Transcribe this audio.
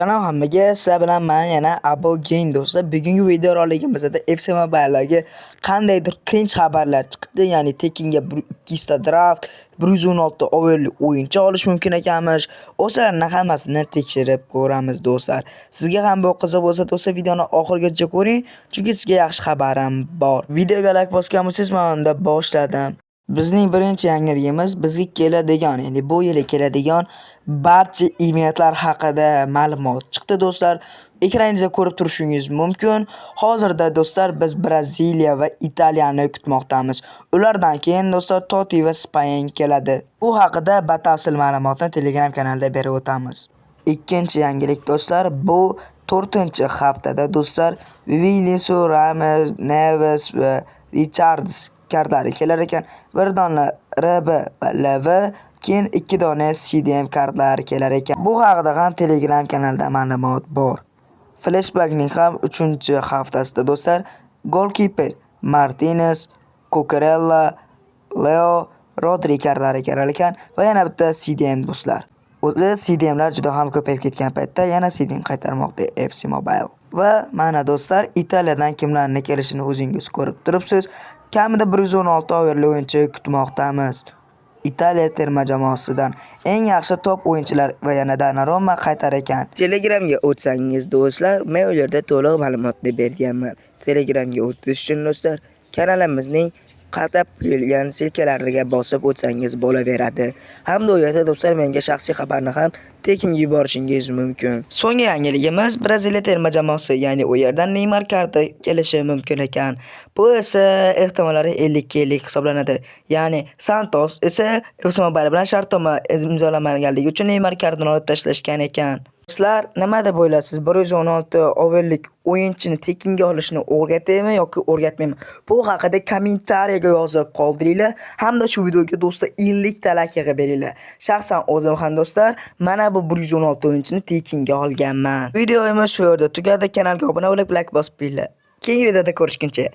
Salom hammaga, sizlar bilan men yana Abo Game do'stlar. Bugungi video roligimizda FC Mobile'dagi qandaydir cringe xabarlar chiqdi. Ya'ni tekinga 200 ta draft, 116 overli o'yinchi olish mumkin ekanmish. O'shalarning hammasini tekshirib ko'ramiz do'stlar. Sizga ham bu qiziq bo'lsa do'stlar, videoni oxirigacha ko'ring, chunki sizga yaxshi xabarim bor. Videoga like bosgan bo'lsangiz, men unda boshladim. Bizning birinchi yangiligimiz bizga keladigan, ya'ni bu yil keladigan barcha eventlar haqida ma'lumot chiqdi do'stlar. Ekraningizda ko'rib turishingiz mumkin. Hozirda do'stlar biz Braziliya va Italiyani kutmoqdamiz. Ulardan keyin do'stlar Totti va Spain keladi. Bu haqida batafsil ma'lumotni Telegram kanalida berib o'tamiz. Ikkinchi yangilik do'stlar, bu 4-haftada do'stlar Vinicius, Ramos, Neves va Richards kartlari kelar ekan. Bir dona RB va LV, keyin 2 dona CDM kartlari kelar ekan. Bu haqida ham Telegram kanalida ma'lumot bor. Flashbackning ham 3-haftasida do'stlar golkiper Martinez, Cucurella, Leo, Rodri kartlari kelar ekan va yana bitta CDM do'stlar. O'zi CDMlar juda ham ko'payib ketgan paytda yana CDM qaytarmoqda FC Mobile. Va mana do'stlar, Italiyadan kimlarning kelishini o'zingiz ko'rib turibsiz. Kamida 116 overli o'yinchi kutmoqdamiz. Italiya terma jamoasidan eng yaxshi top o'yinchilar va yana Donnarumma qaytar ekan. Telegramga o'tsangiz do'stlar, men u yerda to'liq ma'lumotni berganman. Telegramga o'tish uchun do'stlar, kanalimizning qatab qo'yilgan silkalariga bosib o'tsangiz bo'laveradi. Hamda u yerda do'stlar menga shaxsiy xabarni ham tekin yuborishingiz mumkin. So'nggi yangiligimiz Braziliya terma jamoasi, ya'ni u yerdan Neymar karti kelishi mumkin ekan. Bu esa ehtimollari 50-50 hisoblanadi. Ya'ni Santos esa FC Mobile bilan shartnoma imzolamaganligi uchun Neymar kartini olib tashlashgan ekan. Do'stlar, nima deb o'ylaysiz? 116 overlik o'yinchini tekinga olishni o'rgataymi yoki o'rgatmaymi? Bu haqida kommentariyaga yozib qoldiringlar hamda shu videoga do'stlar 50 ta like yig'ib beringlar. Shaxsan o'zim ham do'stlar mana bu 116 o'yinchini tekinga olganman. Videomiz shu yerda tugadi. Kanalga obuna bo'lib like bosib qo'yinglar. Keyingi videoda ko'rishguncha